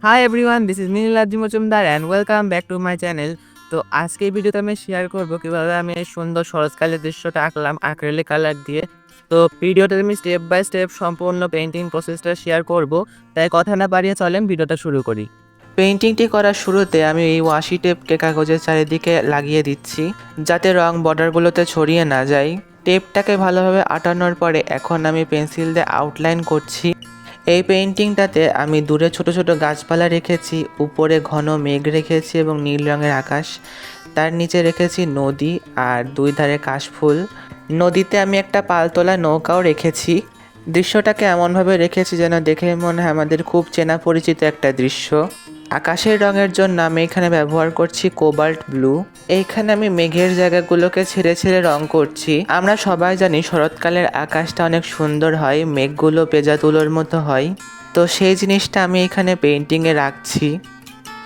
Hi everyone, this is Niladri Majumdar and welcome back to my channel. তো আজকে এই ভিডিওতে আমি শেয়ার করবো কীভাবে আমি এই সুন্দর শরৎকালের দৃশ্যটা আঁকলাম অ্যাক্রিলিক কালার দিয়ে। তো ভিডিওতে আমি স্টেপ বাই স্টেপ সম্পূর্ণ পেইন্টিং প্রসেসটা শেয়ার করব। তাই কথা না বাড়িয়ে চলেন ভিডিওটা শুরু করি। পেইন্টিংটি করার শুরুতে আমি এই ওয়াশি টেপকে কাগজের চারিদিকে লাগিয়ে দিচ্ছি, যাতে রং বর্ডারগুলোতে ছড়িয়ে না যায়। টেপটাকে ভালোভাবে আটানোর পরে এখন আমি পেন্সিল দিয়ে আউটলাইন করছি। এই পেইন্টিংটাতে আমি দূরে ছোট ছোট গাছপালা রেখেছি, উপরে ঘন মেঘ রেখেছি এবং নীল রঙের আকাশ। তার নিচে রেখেছি নদী আর দুই ধারে কাশফুল। নদীতে আমি একটা পালতোলা নৌকাও রেখেছি। দৃশ্যটাকে এমনভাবে রেখেছি যেন দেখে মনে হয় আমাদের খুব চেনা পরিচিত একটা দৃশ্য। আকাশের রঙের জন্য আমি এখানে ব্যবহার করছি কোবাল্ট ব্লু। এইখানে আমি মেঘের জায়গাগুলোকে ছেড়ে ছেড়ে রং করছি। আমরা সবাই জানি শরৎকালের আকাশটা অনেক সুন্দর হয়, মেঘগুলো পেঁজা তুলোর মতো হয়। তো সেই জিনিসটা আমি এখানে পেইন্টিংয়ে রাখছি।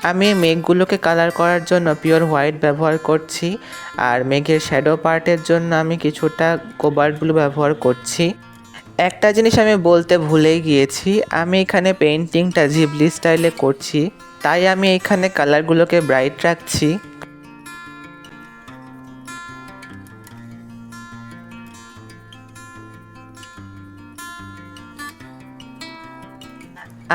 আমি মেঘগুলোকে কালার করার জন্য পিওর হোয়াইট ব্যবহার করছি, আর মেঘের শ্যাডো পার্টের জন্য আমি কিছুটা কোবাল্ট ব্লু ব্যবহার করছি। একটা জিনিস আমি বলতে ভুলেই গিয়েছি, আমি এখানে পেইন্টিংটা জিবলি স্টাইলে করছি, তাই আমি এখানে কালারগুলোকে ব্রাইট রাখছি।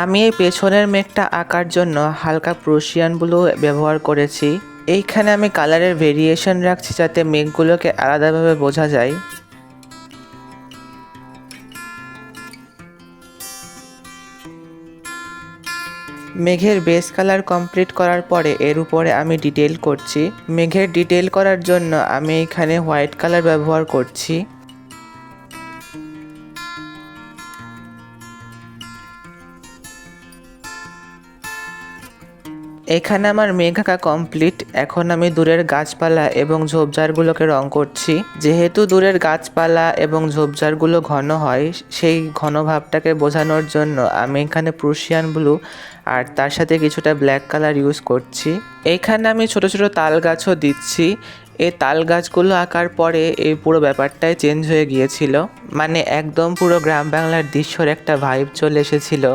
আমি এই পেছনের মেঘটা আঁকার জন্য হালকা প্রুশিয়ান ব্লু ব্যবহার করেছি। এইখানে আমি কালারের ভেরিয়েশন রাখছি যাতে মেঘগুলোকে আলাদাভাবে বোঝা যায়। মেঘের বেস কালার কমপ্লিট করার পরে এর উপরে আমি ডিটেল করছি। মেঘের ডিটেল করার জন্য আমি এখানে হোয়াইট কালার ব্যবহার করছি। এখানে আমার মেঘ আঁকা কমপ্লিট। এখন আমি দূরের গাছপালা এবং ঝোপঝাড়গুলোকে রং করছি। যেহেতু দূরের গাছপালা এবং ঝোপঝাড়গুলো ঘন হয়, সেই ঘন ভাবটাকে বোঝানোর জন্য আমি এখানে প্রুশিয়ান ব্লু আর তার সাথে কিছুটা ব্ল্যাক কালার ইউজ করছি। এইখানে আমি ছোট ছোট তাল গাছও দিচ্ছি। এই তাল গাছগুলো আঁকার পরে এই পুরো ব্যাপারটাই চেঞ্জ হয়ে গিয়েছিল, মানে একদম পুরো গ্রাম বাংলার দৃশ্যর একটা ভাইব চলে এসেছিল।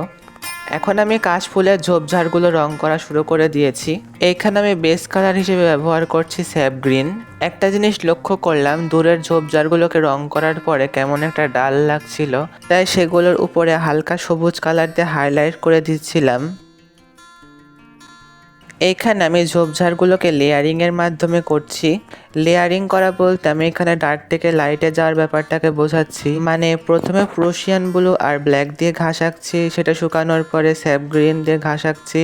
এখন আমি কাশফুলের ঝোপঝাড়গুলো রং করা শুরু করে দিয়েছি। এইখানে আমি বেস কালার হিসেবে ব্যবহার করছি স্যাপ গ্রিন। একটা জিনিস লক্ষ্য করলাম, দূরের ঝোপঝাড়গুলোকে রং করার পরে কেমন একটা ডাল লাগছিল, তাই সেগুলোর উপরে হালকা সবুজ কালার দিয়ে হাইলাইট করে দিচ্ছিলাম। এইখানে আমি ঝোপঝাড়গুলোকে লেয়ারিংয়ের মাধ্যমে করছি। লেয়ারিং করা বলতে আমি এখানে ডার্ক থেকে লাইটে যাওয়ার ব্যাপারটাকে বোঝাচ্ছি। মানে প্রথমে প্রুশিয়ান ব্লু আর ব্ল্যাক দিয়ে ঘাস আঁকছি, সেটা শুকানোর পরে স্যাপ গ্রিন দিয়ে ঘাস আঁকছি।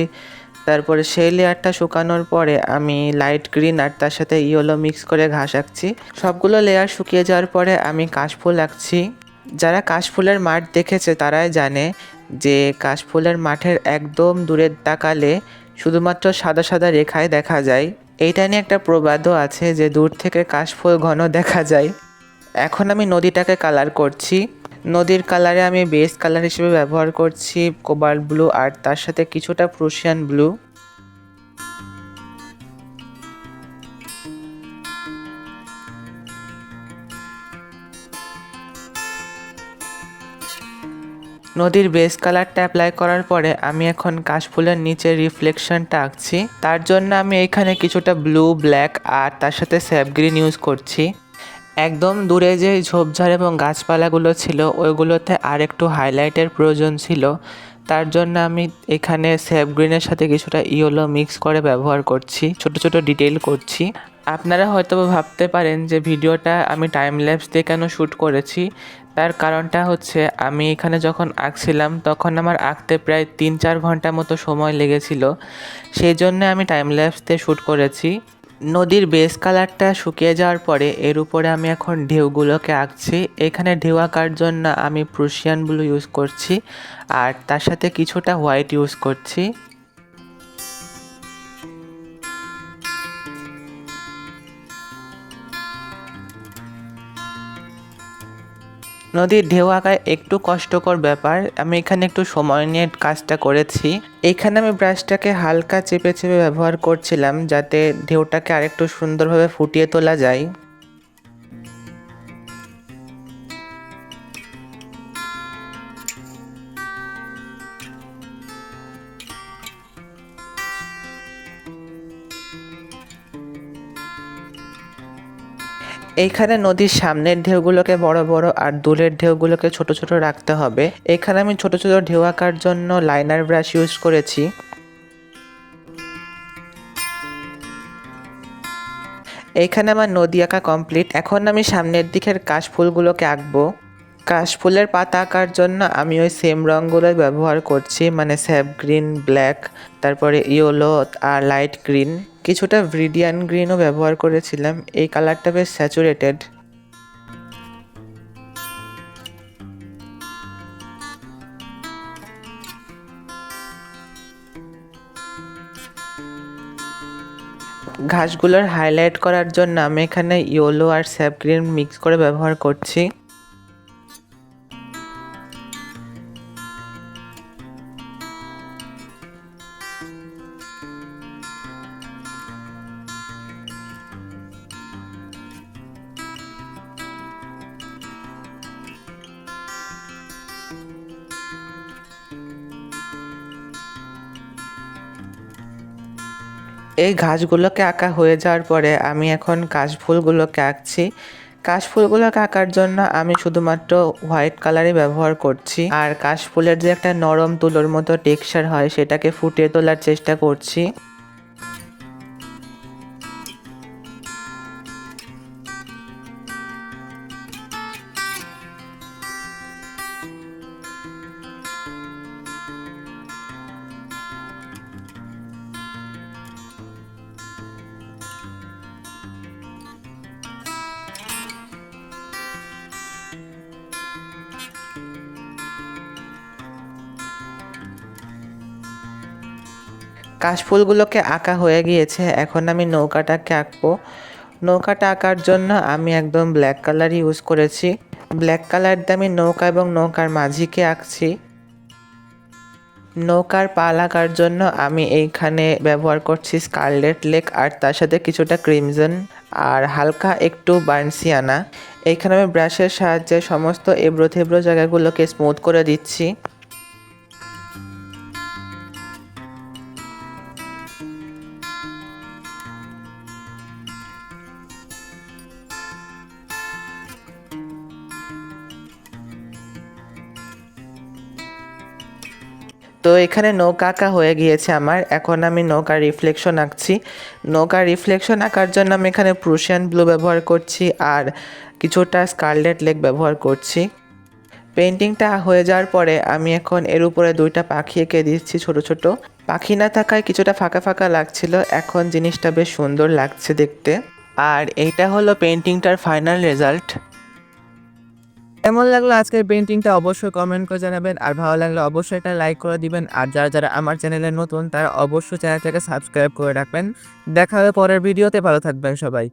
তারপরে সেই লেয়ারটা শুকানোর পরে আমি লাইট গ্রিন আর তার সাথে ইয়েলো মিক্স করে ঘাস আঁকছি। সবগুলো লেয়ার শুকিয়ে যাওয়ার পরে আমি কাশফুল আঁকছি। যারা কাশফুলের মাঠ দেখেছে তারাই জানে যে কাশফুলের মাঠের একদম দূরের তাকালে শুধুমাত্র সাদা সাদা রেখায় দেখা যায়। এইটা নিয়ে একটা প্রবাদও আছে যে দূর থেকে কাশফুল ঘন দেখা যায়। এখন আমি নদীটাকে কালার করছি। নদীর কালারে আমি বেস কালার হিসেবে ব্যবহার করছি কোবাল্ট ব্লু আর তার সাথে কিছুটা প্রুশিয়ান ব্লু। নদীর বেস কালারটা অ্যাপ্লাই করার পরে আমি এখন কাশফুলের নিচে রিফ্লেকশনটা আঁকছি। তার জন্য আমি এখানে কিছুটা ব্লু, ব্ল্যাক আর তার সাথে স্যাপ গ্রিন ইউজ করছি। একদম দূরে যে ঝোপঝাড় এবং গাছপালাগুলো ছিল ওইগুলোতে আর একটু হাইলাইটের প্রয়োজন ছিল, তার জন্য আমি এখানে স্যাপ গ্রিনের সাথে কিছুটা ইয়েলো মিক্স করে ব্যবহার করছি, ছোট ছোট ডিটেইল করছি। আপনারা হয়তো ভাবতে পারেন যে ভিডিওটা আমি টাইম ল্যাপস দিয়ে কেন শ্যুট করেছি। তার কারণটা হচ্ছে আমি এখানে যখন আঁকছিলাম তখন আমার আঁকতে প্রায় 3-4 ঘন্টা মতো সময় লেগেছিল, সেই জন্য আমি টাইম ল্যাপস দিয়ে শ্যুট করেছি। নদীর বেস কালারটা শুকিয়ে যাওয়ার পরে এর উপরে আমি এখন ঢেউগুলোকে আঁকছি। এখানে ঢেউ আঁকার জন্য আমি প্রুশিয়ান ব্লু ইউজ করছি আর তার সাথে কিছুটা হোয়াইট ইউজ করছি। নদীর ঢেউ আঁকা একটু কষ্টকর ব্যাপার, আমি এখানে একটু সময় নিয়ে কাজটা করেছি। এইখানে আমি ব্রাশটাকে হালকা চেপে চেপে ব্যবহার করছিলাম যাতে ঢেউটাকে আরেকটু সুন্দরভাবে ফুটিয়ে তোলা যায়। এইখানে নদীর সামনের ঢেউগুলোকে বড় বড় আর দূরের ঢেউগুলোকে ছোট ছোট রাখতে হবে। এখানে আমি ছোট ছোট ঢেউ আঁকার জন্য লাইনার ব্রাশ ইউজ করেছি। এইখানে আমার নদী আঁকা কমপ্লিট। এখন আমি সামনের দিকের কাশফুলগুলোকে আঁকবো। কাশফুলের পাতা আঁকার জন্য আমি ওই সেম রঙগুলোই ব্যবহার করছি, মানে স্যাপ গ্রিন, ব্ল্যাক, তারপরে ইয়েলো আর লাইট গ্রিন, কিছুটা ভিডিয়ান গ্রিনও ব্যবহার করেছিলাম। এই কালারটা বেশ স্যাচুরেটেড। ঘাসগুলোর হাইলাইট করার জন্য আমি এখানে ইয়েলো আর স্যাপ গ্রিন মিক্স করে ব্যবহার করছি। এই ঘাসগুলোকে আঁকা হয়ে যাওয়ার পরে আমি এখন কাশফুলগুলোকে আঁকছি। কাশফুলগুলোকে আঁকার জন্য আমি শুধুমাত্র হোয়াইট কালারই ব্যবহার করছি, আর কাশফুলের যে একটা নরম তুলোর মতো টেক্সচার হয় সেটাকে ফুটিয়ে তোলার চেষ্টা করছি। কাশফুলগুলোকে আঁকা হয়ে গিয়েছে, এখন আমি নৌকাটাকে আঁকবো। নৌকাটা আঁকার জন্য আমি একদম ব্ল্যাক কালার ইউজ করেছি। ব্ল্যাক কালার দিয়ে আমি নৌকা এবং নৌকার মাঝিকে আঁকছি। নৌকার পাল আঁকার জন্য আমি এইখানে ব্যবহার করছি স্কারলেট লেক আর তার সাথে কিছুটা ক্রিমজন আর হালকা একটু বার্নসিয়ানা। এইখানে আমি ব্রাশের সাহায্যে সমস্ত এবড়ো থেবড়ো জায়গাগুলোকে স্মুথ করে দিচ্ছি। তো এখানে নৌকা আঁকা হয়ে গিয়েছে আমার। এখন আমি নৌকার রিফ্লেকশন আঁকছি। নৌকার রিফ্লেকশন আঁকার জন্য আমি এখানে প্রুশিয়ান ব্লু ব্যবহার করছি আর কিছুটা স্কারলেট লেক ব্যবহার করছি। পেন্টিংটা হয়ে যাওয়ার পরে আমি এখন এর উপরে দুইটা পাখি এঁকে দিচ্ছি ছোট ছোট। পাখি না থাকায় কিছুটা ফাঁকা ফাঁকা লাগছিল, এখন জিনিসটা বেশ সুন্দর লাগছে দেখতে। আর এইটা হলো পেন্টিংটার ফাইনাল রেজাল্ট। কেমন লাগলো আজকের পেন্টিংটা অবশ্যই কমেন্ট করে জানাবেন, আর ভালো লাগলে অবশ্যই এটা লাইক করে দিবেন। আর যারা যারা আমার চ্যানেলে নতুন তারা অবশ্যই চ্যানেলটাকে সাবস্ক্রাইব করে রাখবেন। দেখা হবে পরের ভিডিওতে, ভালো থাকবেন সবাই।